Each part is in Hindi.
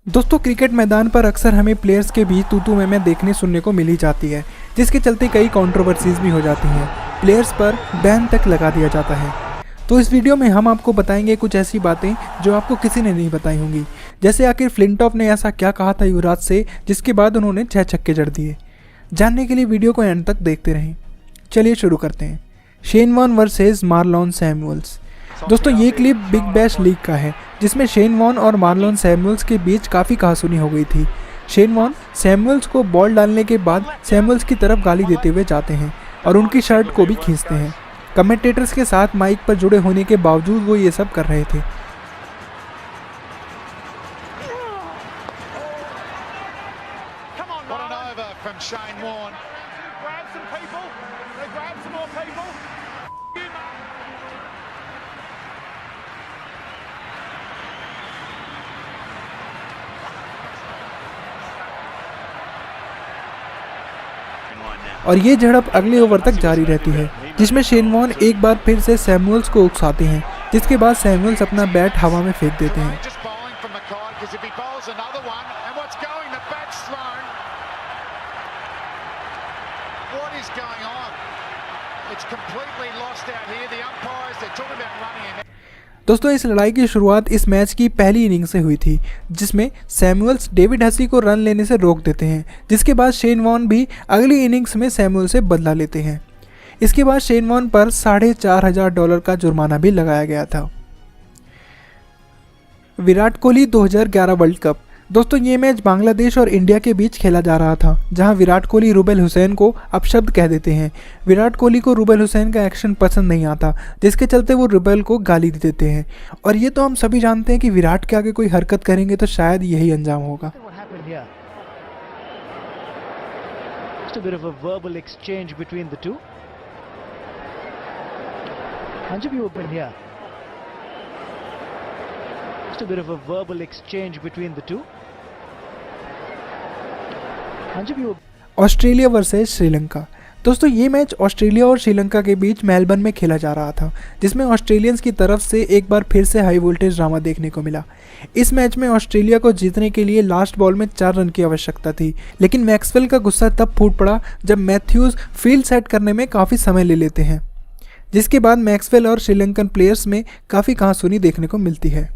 दोस्तों क्रिकेट मैदान पर अक्सर हमें प्लेयर्स के बीच तू मैं देखने सुनने को मिल ही जाती है, जिसके चलते कई कंट्रोवर्सीज भी हो जाती हैं। प्लेयर्स पर बैन तक लगा दिया जाता है। तो इस वीडियो में हम आपको बताएंगे कुछ ऐसी बातें जो आपको किसी ने नहीं बताई होंगी। जैसे आखिर फ्लिंटॉफ ने ऐसा क्या कहा था युवराज से, जिसके बाद उन्होंने 6 छक्के जड़ दिए। जानने के लिए वीडियो को एंड तक देखते रहें। चलिए शुरू करते हैं। Shane Warne versus Marlon Samuels. दोस्तों ये क्लिप बिग बैश लीग का है, जिसमें शेन वॉन और मार्लोन सैमुअल्स के बीच काफ़ी कहासुनी हो गई थी। शेन वॉन सैमुअल्स को बॉल डालने के बाद सैमुअल्स की तरफ गाली देते हुए जाते हैं और उनकी शर्ट को भी खींचते हैं। कमेंटेटर्स के साथ माइक पर जुड़े होने के बावजूद वो ये सब कर रहे थे। और ये झड़प अगले ओवर तक जारी रहती है, जिसमें शेन वॉन एक बार फिर से सैमुअल्स को उकसाते हैं, जिसके बाद सैमुअल्स अपना बैट हवा में फेंक देते हैं। दोस्तों इस लड़ाई की शुरुआत इस मैच की पहली इनिंग से हुई थी, जिसमें सैमुअल्स डेविड हसी को रन लेने से रोक देते हैं, जिसके बाद शेन वॉन भी अगली इनिंग्स में सैमुअल से बदला लेते हैं। इसके बाद शेन वॉन पर $4,500 का जुर्माना भी लगाया गया था। Virat Kohli 2011 world cup. दोस्तों ये मैच बांग्लादेश और इंडिया के बीच खेला जा रहा था, जहां विराट कोहली रूबेल हुसैन को अपशब्द कह देते हैं। विराट कोहली को रूबेल हुसैन का एक्शन पसंद नहीं आता, जिसके चलते वो रूबेल को गाली दे देते हैं। और ये तो हम सभी जानते हैं कि विराट के आगे कोई हरकत करेंगे तो शायद यही अंजाम होगा। A bit of a verbal exchange between the two. Australia versus Sri Lanka. दोस्तों ये मैच ऑस्ट्रेलिया और श्रीलंका के बीच मेलबर्न में खेला जा रहा था, जिसमें ऑस्ट्रेलियंस की तरफ से एक बार फिर से हाई वोल्टेज ड्रामा देखने को मिला। इस मैच में ऑस्ट्रेलिया को जीतने के लिए लास्ट बॉल में 4 रन की आवश्यकता थी, लेकिन मैक्सवेल का गुस्सा तब फूट पड़ा जब मैथ्यूज फील्ड सेट करने में काफ़ी समय ले लेते हैं, जिसके बाद मैक्सवेल और श्रीलंकन प्लेयर्स में काफ़ी कहासुनी देखने को मिलती है।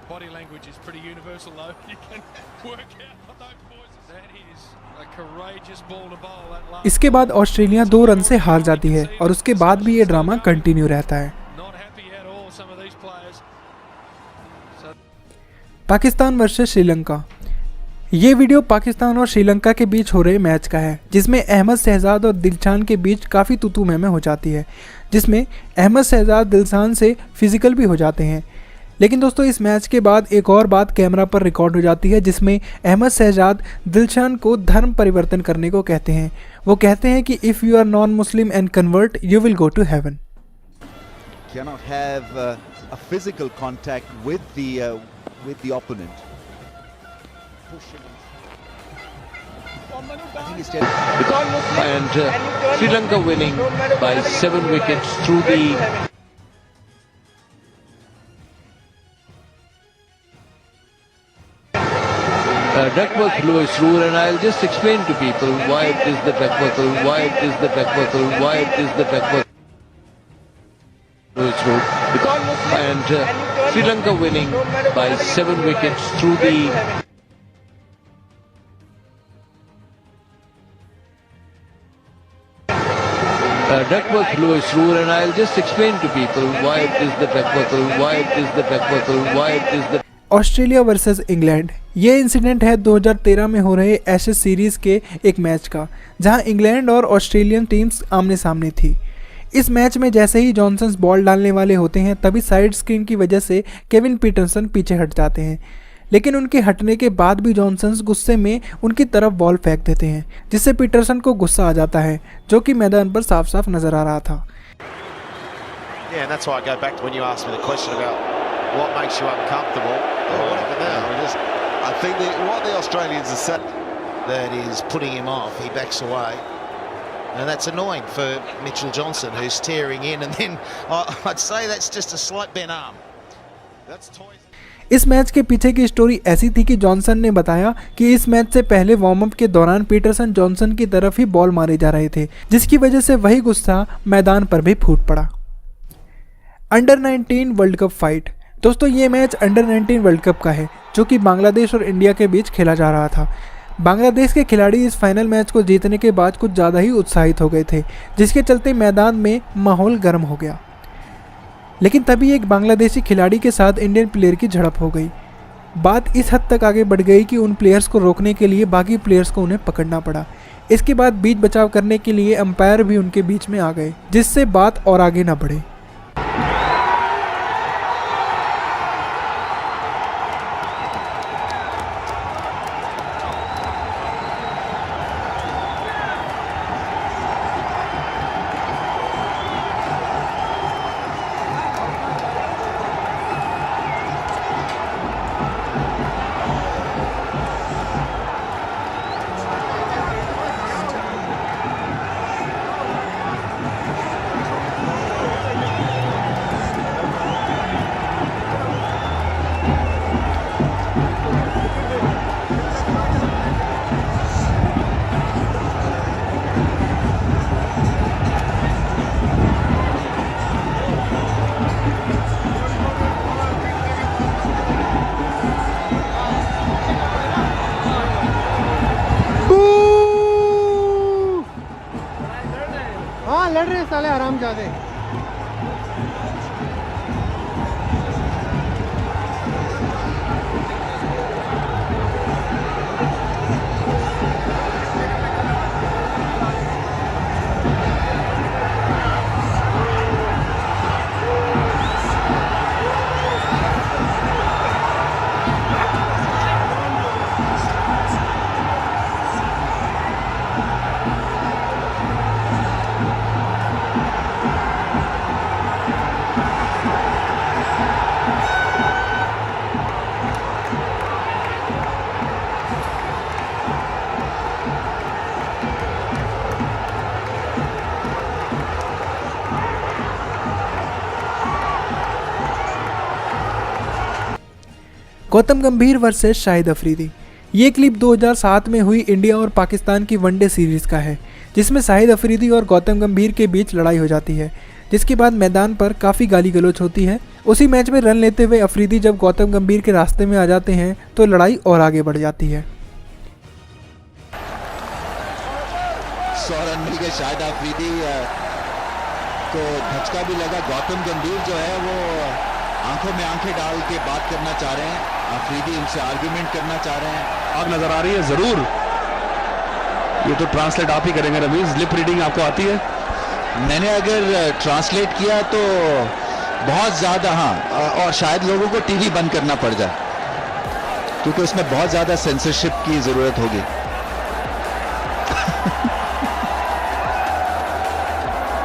Body language is pretty universal though. You can work out what those boys. That is a courageous ball to bowl that last. इसके बाद ऑस्ट्रेलिया 2 रन से हार जाती है और उसके बाद भी ये ड्रामा कंटिन्यू रहता है। पाकिस्तान वर्सेस श्रीलंका। ये वीडियो पाकिस्तान और श्रीलंका के बीच हो रहे मैच का है, जिसमें अहमद शहजाद और दिलशान के बीच काफ़ी तू मैं हो जाती है, जिसमें अहमद शहजाद दिलशान से फिजिकल भी हो जाते हैं। लेकिन दोस्तों इस मैच के बाद एक और बात कैमरा पर रिकॉर्ड हो जाती है, जिसमें अहमद शहजाद दिलशान को धर्म परिवर्तन करने को कहते हैं। वो कहते हैं कि if you are non Muslim and convert you will go to heaven. Cannot have a physical contact with the opponent. I think it's and Sri Lanka winning by 7 wickets through the Duckworth Lewis rule, and I'll just explain to people why it is the Duckworth rule, why it is the Duckworth rule, why it is the Duckworth Lewis rule. And Sri Lanka winning by 7 wickets through the Duckworth Lewis rule, and I'll just explain to people why it is the Duckworth rule, why it is the Duckworth rule, why it is the Australia versus England. ये इंसिडेंट है 2013 में हो रहे एशेज सीरीज़ के एक मैच का, जहां इंग्लैंड और ऑस्ट्रेलियन टीम्स आमने सामने थी। इस मैच में जैसे ही जॉनसन बॉल डालने वाले होते हैं, तभी साइड स्क्रीन की वजह से केविन पीटरसन पीछे हट जाते हैं, लेकिन उनके हटने के बाद भी जॉनसन गुस्से में उनकी तरफ बॉल फेंक देते हैं, जिससे पीटरसन को गुस्सा आ जाता है, जो कि मैदान पर साफ साफ नज़र आ रहा था। What makes you uncomfortable? I think what the Australians have said that is putting him off. He backs away, and that's annoying for Mitchell Johnson, who's tearing in. And then I'd say that's just a slight bent arm. That's toys. इस मैच के पीछे की स्टोरी ऐसी थी कि जॉनसन ने बताया कि इस मैच से पहले वार्म अप के दौरान पीटरसन जॉनसन की तरफ ही बॉल मारे जा रहे थे, जिसकी वजह से वही गुस्सा मैदान पर भी फूट पड़ा। Under 19 world cup fight. दोस्तों ये मैच अंडर 19 वर्ल्ड कप का है, जो कि बांग्लादेश और इंडिया के बीच खेला जा रहा था। बांग्लादेश के खिलाड़ी इस फाइनल मैच को जीतने के बाद कुछ ज़्यादा ही उत्साहित हो गए थे, जिसके चलते मैदान में माहौल गर्म हो गया। लेकिन तभी एक बांग्लादेशी खिलाड़ी के साथ इंडियन प्लेयर की झड़प हो गई। बात इस हद तक आगे बढ़ गई कि उन प्लेयर्स को रोकने के लिए बाकी प्लेयर्स को उन्हें पकड़ना पड़ा। इसके बाद बीच बचाव करने के लिए अंपायर भी उनके बीच में आ गए, जिससे बात और आगे ना बढ़े। लड़ रहे साले आराम जादे। गौतम गंभीर वर्सेस शाहिद अफरीदी। ये क्लिप 2007 में हुई इंडिया और पाकिस्तान की वनडे सीरीज़ का है, जिसमें शाहिद अफरीदी और गौतम गंभीर के बीच लड़ाई हो जाती है, जिसके बाद मैदान पर काफ़ी गाली गलौच होती है। उसी मैच में रन लेते हुए अफरीदी जब गौतम गंभीर के रास्ते में आ जाते हैं तो लड़ाई और आगे बढ़ जाती है। 100 रन मिल गए शाहिद अफरीदी को, धचका भी लगा। गौतम गंभीर जो है वो आंखों में आंखें डाल के बात करना चाह रहे हैं, अफरीदी इनसे आर्ग्यूमेंट करना चाह रहे हैं। आग नजर आ रही है जरूर, ये तो ट्रांसलेट आप ही करेंगे रमीज, लिप रीडिंग आपको आती है? मैंने अगर ट्रांसलेट किया तो बहुत ज़्यादा, हाँ, और शायद लोगों को टीवी बंद करना पड़ जाए, क्योंकि उसमें बहुत ज़्यादा सेंसरशिप की ज़रूरत होगी।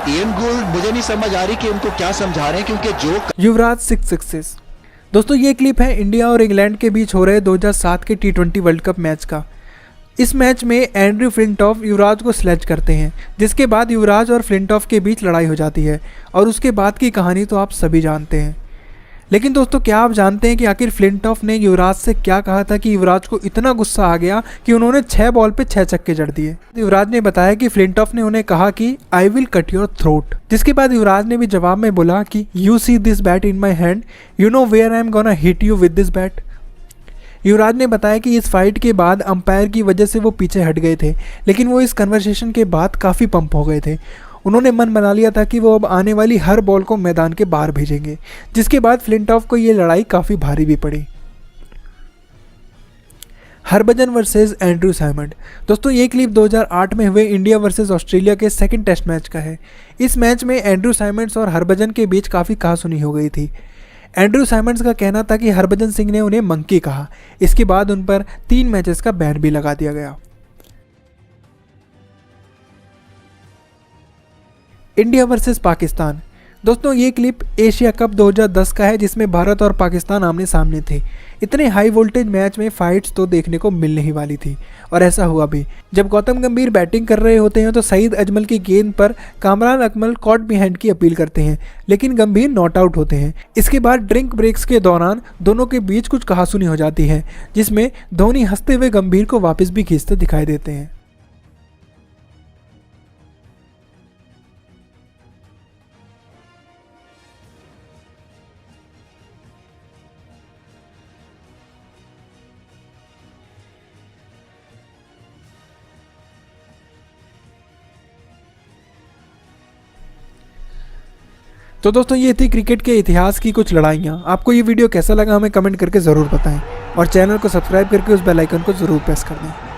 इयन गोल्ड, मुझे नहीं समझ आ रही कि उनको क्या समझा रहे हैं, क्योंकि जो युवराज 6 सिक्सेस। दोस्तों ये क्लिप है इंडिया और इंग्लैंड के बीच हो रहे 2007 के T20 वर्ल्ड कप मैच का। इस मैच में एंड्रयू फ्लिंटॉफ युवराज को स्लेज करते हैं, जिसके बाद युवराज और फ्लिंटॉफ के बीच लड़ाई हो जाती है और उसके बाद की कहानी तो आप सभी जानते हैं। लेकिन दोस्तों क्या आप जानते हैं कि आखिर फ्लिंटॉफ ने युवराज से क्या कहा था कि युवराज को इतना गुस्सा आ गया कि उन्होंने 6 बॉल पे 6 छक्के जड़ दिए। युवराज ने बताया कि फ्लिंटॉफ ने उन्हें कहा कि I will cut your throat, जिसके बाद युवराज ने भी जवाब में बोला कि you see this bat in my hand, you know where I am gonna hit you with this bat. Yuvraj ने बताया कि इस फाइट के बाद अंपायर की वजह से वो पीछे हट गए थे, लेकिन वो इस कन्वर्सेशन के बाद काफ़ी पंप हो गए थे। उन्होंने मन बना लिया था कि वो अब आने वाली हर बॉल को मैदान के बाहर भेजेंगे, जिसके बाद फ्लिंटॉफ को ये लड़ाई काफ़ी भारी भी पड़ी। Harbhajan versus Andrew Symonds. दोस्तों ये क्लिप 2008 में हुए इंडिया वर्सेस ऑस्ट्रेलिया के सेकंड टेस्ट मैच का है। इस मैच में एंड्रयू साइमंड्स और हरभजन के बीच काफ़ी कहासुनी हो गई थी। एंड्रयू साइमंड्स का कहना था कि हरभजन सिंह ने उन्हें मंकी कहा। इसके बाद उन पर 3 मैचेस का बैन भी लगा दिया गया। India versus Pakistan. दोस्तों ये क्लिप एशिया कप 2010 का है जिसमें भारत और पाकिस्तान आमने सामने थे। इतने हाई वोल्टेज मैच में फाइट्स तो देखने को मिलने ही वाली थी और ऐसा हुआ भी। जब गौतम गंभीर बैटिंग कर रहे होते हैं तो सईद अजमल की गेंद पर कामरान अकमल कॉट बिहाइंड की अपील करते हैं, लेकिन गंभीर नॉट आउट होते हैं। इसके बाद ड्रिंक ब्रेक्स के दौरान दोनों के बीच कुछ कहासुनी हो जाती है जिसमें धोनी हंसते हुए गंभीर को वापस भी खींचते दिखाई देते हैं। तो दोस्तों ये थी क्रिकेट के इतिहास की कुछ लड़ाइयाँ। आपको ये वीडियो कैसा लगा हमें कमेंट करके ज़रूर बताएं और चैनल को सब्सक्राइब करके उस बेल आइकन को ज़रूर प्रेस कर दें।